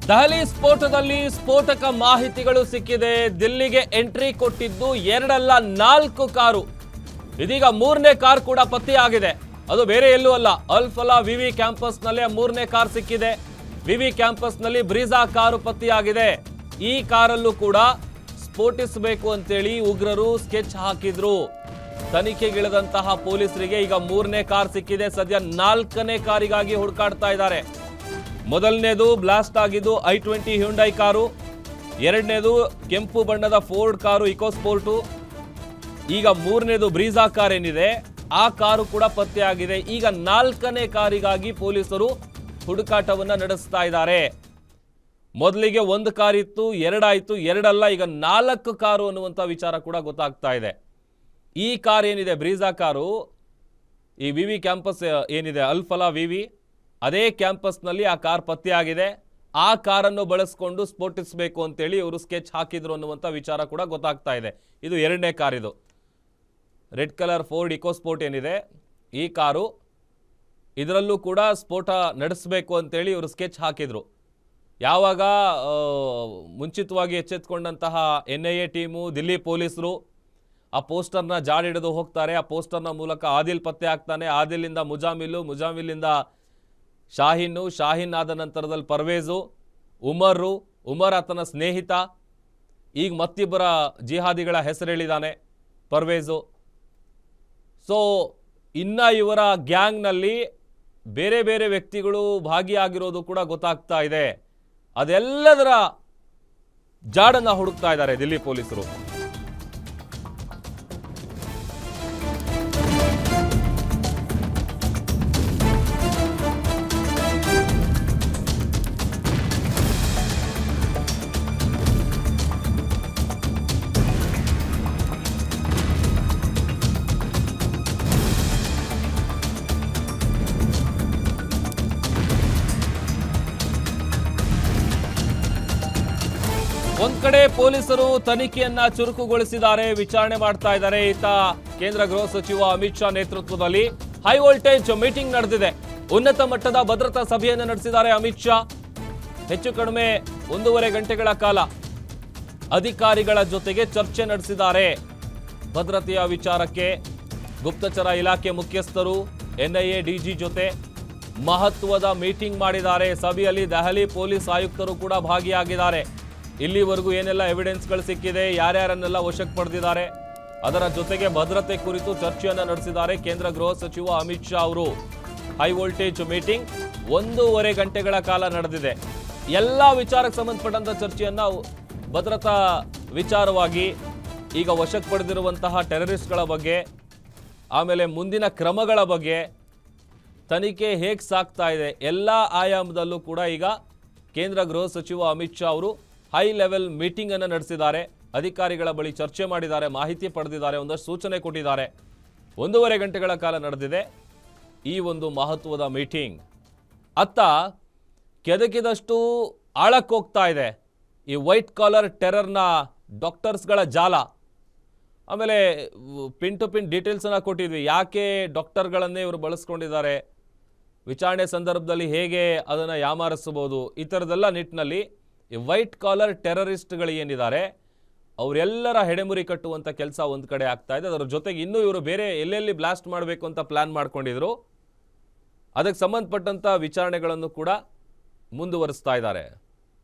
ದೆಹಲಿ ಸ್ಫೋಟದಲ್ಲಿ ಸ್ಫೋಟಕ ಮಾಹಿತಿಗಳು ಸಿಕ್ಕಿದೆ. ದಿಲ್ಲಿಗೆ ಎಂಟ್ರಿ ಕೊಟ್ಟಿದ್ದು 2 ಅಲ್ಲ 4 ಕಾರು. ಇದೀಗ 3ನೇ ಕಾರ್ ಕೂಡ ಪತ್ತೆಯಾಗಿದೆ. ಅದು ಬೇರೆ ಎಲ್ಲೂ ಅಲ್ಲ, ಅಲ್ ಫಲಾ ವಿವಿ ಕ್ಯಾಂಪಸ್ ನಲ್ಲಿ 3ನೇ ಕಾರ್ ಸಿಕ್ಕಿದೆ. ವಿವಿ ಕ್ಯಾಂಪಸ್ ನಲ್ಲಿ ಬ್ರೀಜಾ ಕಾರು ಪತ್ತೆಯಾಗಿದೆ. ಈ ಕಾರಲ್ಲೂ ಕೂಡ ಸ್ಫೋಟಿಸಬೇಕು ಅಂತೇಳಿ ಉಗ್ರರು ಸ್ಕೆಚ್ ಹಾಕಿದ್ರು. ತನಿಖೆಗಿಳಿದಂತಹ ಪೊಲೀಸರಿಗೆ ಈಗ 3ನೇ ಕಾರ್ ಸಿಕ್ಕಿದೆ. ಸದ್ಯ 4ನೇ ಕಾರಿಗಾಗಿ ಹುಡುಕಾಡ್ತಾ ಇದ್ದಾರೆ. ಮೊದಲನೇದು ಬ್ಲಾಸ್ಟ್ ಆಗಿದ್ದು i20 ಹ್ಯುಂಡೈ ಕಾರು, ಎರಡನೇದು ಕೆಂಪು ಬಣ್ಣದ ಫೋರ್ಡ್ ಕಾರು ಇಕೋಸ್ಪೋರ್ಟು, ಈಗ 3ನೇದು ಬ್ರೀಜಾ ಕಾರ್ ಏನಿದೆ ಆ ಕಾರು ಕೂಡ ಪತ್ತೆಯಾಗಿದೆ. ಈಗ 4ನೇ ಕಾರಿಗಾಗಿ ಪೊಲೀಸರು ಹುಡುಕಾಟವನ್ನ ನಡೆಸ್ತಾ ಇದ್ದಾರೆ. ಮೊದಲಿಗೆ 1 ಕಾರ್ ಇತ್ತು, 2 ಆಯಿತು, 2 ಅಲ್ಲ ಈಗ 4 ಕಾರು ಅನ್ನುವಂಥ ವಿಚಾರ ಕೂಡ ಗೊತ್ತಾಗ್ತಾ ಇದೆ. ಈ ಕಾರ್ ಏನಿದೆ ಬ್ರೀಜಾ ಕಾರು, ಈ ವಿವಿ ಕ್ಯಾಂಪಸ್ ಏನಿದೆ ಅಲ್ ಫಲಾ ವಿವಿ, ಅದೇ ಕ್ಯಾಂಪಸ್ನಲ್ಲಿ ಆ ಕಾರ್ ಪತ್ತೆಯಾಗಿದೆ. ಆ ಕಾರನ್ನು ಬಳಸ್ಕೊಂಡು ಸ್ಫೋಟಿಸಬೇಕು ಅಂತೇಳಿ ಇವರು ಸ್ಕೆಚ್ ಹಾಕಿದ್ರು ಅನ್ನುವಂಥ ವಿಚಾರ ಕೂಡ ಗೊತ್ತಾಗ್ತಾ ಇದೆ. ಇದು 2ನೇ ಕಾರ್. ಇದು ರೆಡ್ ಕಲರ್ ಫೋರ್ಡ್ ಇಕೋಸ್ಪೋರ್ಟ್ ಏನಿದೆ ಈ ಕಾರು, ಇದರಲ್ಲೂ ಕೂಡ ಸ್ಫೋಟ ನಡೆಸಬೇಕು ಅಂತೇಳಿ ಇವರು ಸ್ಕೆಚ್ ಹಾಕಿದ್ರು. ಯಾವಾಗ ಮುಂಚಿತವಾಗಿ ಎಚ್ಚೆತ್ಕೊಂಡಂತಹ NIA ಟೀಮು, ದಿಲ್ಲಿ ಪೊಲೀಸರು ಆ ಪೋಸ್ಟರ್ನ ಜಾಡಿಡಿದು ಹೋಗ್ತಾರೆ. ಆ ಪೋಸ್ಟರ್ನ ಮೂಲಕ ಆದಿಲ್ ಪತ್ತೆ ಆಗ್ತಾನೆ. ಆದಿಲಿಂದ ಮುಜಾಮಿಲ್ಲು, ಮುಜಾಮಿಲ್ಲಿಂದ ಶಾಹೀನು, ಶಾಹೀನ್ ಆದ ನಂತರದಲ್ಲಿ ಪರ್ವೇಜು, ಉಮರ್ ಆತನ ಸ್ನೇಹಿತ, ಈಗ ಮತ್ತಿಬ್ಬರ ಜಿಹಾದಿಗಳ ಹೆಸರು ಹೇಳಿದ್ದಾನೆ ಪರ್ವೇಜು. ಸೊ ಇನ್ನು ಇವರ ಗ್ಯಾಂಗ್ನಲ್ಲಿ ಬೇರೆ ಬೇರೆ ವ್ಯಕ್ತಿಗಳು ಭಾಗಿಯಾಗಿರೋದು ಕೂಡ ಗೊತ್ತಾಗ್ತಾ ಇದೆ. ಅದೆಲ್ಲದರ ಜಾಡನ್ನು ಹುಡುಕ್ತಾ ಇದ್ದಾರೆ ದಿಲ್ಲಿ ಪೊಲೀಸರು. ಒಂದ್ ಕಡೆ ಪೊಲೀಸರು ತನಿಖೆಯನ್ನ ಚುರುಕುಗೊಳಿಸಿದ್ದಾರೆ, ವಿಚಾರಣೆ ಮಾಡ್ತಾ ಇದ್ದಾರೆ. ಈತ ಕೇಂದ್ರ ಗೃಹ ಸಚಿವ ಅಮಿತ್ ಶಾ ನೇತೃತ್ವದಲ್ಲಿ ಹೈ ವೋಲ್ಟೇಜ್ ಮೀಟಿಂಗ್ ನಡೆದಿದೆ. ಉನ್ನತ ಮಟ್ಟದ ಭದ್ರತಾ ಸಭೆಯನ್ನು ನಡೆಸಿದ್ದಾರೆ ಅಮಿತ್ ಶಾ. ಹೆಚ್ಚು ಕಡಿಮೆ 1.5 ಗಂಟೆಗಳ ಕಾಲ ಅಧಿಕಾರಿಗಳ ಜೊತೆಗೆ ಚರ್ಚೆ ನಡೆಸಿದ್ದಾರೆ. ಭದ್ರತೆಯ ವಿಚಾರಕ್ಕೆ ಗುಪ್ತಚರ ಇಲಾಖೆ ಮುಖ್ಯಸ್ಥರು, NIA DG ಜೊತೆ ಮಹತ್ವದ ಮೀಟಿಂಗ್ ಮಾಡಿದ್ದಾರೆ. ಸಭೆಯಲ್ಲಿ ದೆಹಲಿ ಪೊಲೀಸ್ ಆಯುಕ್ತರು ಕೂಡ ಭಾಗಿಯಾಗಿದ್ದಾರೆ. ಇಲ್ಲಿವರೆಗೂ ಏನೆಲ್ಲ ಎವಿಡೆನ್ಸ್ಗಳು ಸಿಕ್ಕಿದೆ, ಯಾರ್ಯಾರನ್ನೆಲ್ಲ ವಶಕ್ಕೆ ಪಡೆದಿದ್ದಾರೆ, ಅದರ ಜೊತೆಗೆ ಭದ್ರತೆ ಕುರಿತು ಚರ್ಚೆಯನ್ನು ನಡೆಸಿದ್ದಾರೆ ಕೇಂದ್ರ ಗೃಹ ಸಚಿವ ಅಮಿತ್ ಶಾ ಅವರು. ಹೈ ವೋಲ್ಟೇಜ್ ಮೀಟಿಂಗ್ 1.5 ಗಂಟೆಗಳ ಕಾಲ ನಡೆದಿದೆ. ಎಲ್ಲ ವಿಚಾರಕ್ಕೆ ಸಂಬಂಧಪಟ್ಟಂತ ಚರ್ಚೆಯನ್ನ ಭದ್ರತಾ ವಿಚಾರವಾಗಿ, ಈಗ ವಶಕ್ಕೆ ಪಡೆದಿರುವಂತಹ ಟೆರರಿಸ್ಟ್ಗಳ ಬಗ್ಗೆ, ಆಮೇಲೆ ಮುಂದಿನ ಕ್ರಮಗಳ ಬಗ್ಗೆ, ತನಿಖೆ ಹೇಗೆ ಸಾಗ್ತಾ ಇದೆ, ಎಲ್ಲ ಆಯಾಮದಲ್ಲೂ ಕೂಡ ಈಗ ಕೇಂದ್ರ ಗೃಹ ಸಚಿವ ಅಮಿತ್ ಶಾ ಅವರು ಹೈ ಲೆವೆಲ್ ಮೀಟಿಂಗ್ ಅನ್ನು ನಡೆಸಿದ್ದಾರೆ. ಅಧಿಕಾರಿಗಳ ಬಳಿ ಚರ್ಚೆ ಮಾಡಿದ್ದಾರೆ, ಮಾಹಿತಿ ಪಡೆದಿದ್ದಾರೆ, ಒಂದಷ್ಟು ಸೂಚನೆ ಕೊಟ್ಟಿದ್ದಾರೆ. 1.5 ಗಂಟೆಗಳ ಕಾಲ ನಡೆದಿದೆ ಈ ಒಂದು ಮಹತ್ವದ ಮೀಟಿಂಗ್. ಅತ್ತ ಕೆದಕಿದಷ್ಟು ಆಳಕ್ಕೆ ಹೋಗ್ತಾ ಇದೆ ಈ ವೈಟ್ ಕಾಲರ್ ಟೆರರ್ನ ಡಾಕ್ಟರ್ಸ್ಗಳ ಜಾಲ. ಆಮೇಲೆ ಪಿನ್ ಟು ಪಿನ್ ಡೀಟೇಲ್ಸನ್ನು ಕೊಟ್ಟಿದ್ವಿ, ಯಾಕೆ ಡಾಕ್ಟರ್ಗಳನ್ನೇ ಇವರು ಬಳಸ್ಕೊಂಡಿದ್ದಾರೆ, ವಿಚಾರಣೆ ಸಂದರ್ಭದಲ್ಲಿ ಹೇಗೆ ಅದನ್ನು ಯಾಮಾರಿಸಬಹುದು, ಈ ಥರದ್ದೆಲ್ಲ ನಿಟ್ಟಿನಲ್ಲಿ ಈ ವೈಟ್ ಕಾಲರ್ ಟೆರರಿಸ್ಟ್ಗಳು ಏನಿದ್ದಾರೆ ಅವರೆಲ್ಲರ ಹೆಡೆಮುರಿ ಕಟ್ಟುವಂಥ ಕೆಲಸ ಒಂದು ಕಡೆ ಆಗ್ತಾ ಇದೆ. ಅದರ ಜೊತೆಗೆ ಇನ್ನೂ ಇವರು ಬೇರೆ ಎಲ್ಲೆಲ್ಲಿ ಬ್ಲಾಸ್ಟ್ ಮಾಡಬೇಕು ಅಂತ ಪ್ಲಾನ್ ಮಾಡ್ಕೊಂಡಿದ್ರು, ಅದಕ್ಕೆ ಸಂಬಂಧಪಟ್ಟಂಥ ವಿಚಾರಣೆಗಳನ್ನು ಕೂಡ ಮುಂದುವರಿಸ್ತಾ ಇದ್ದಾರೆ.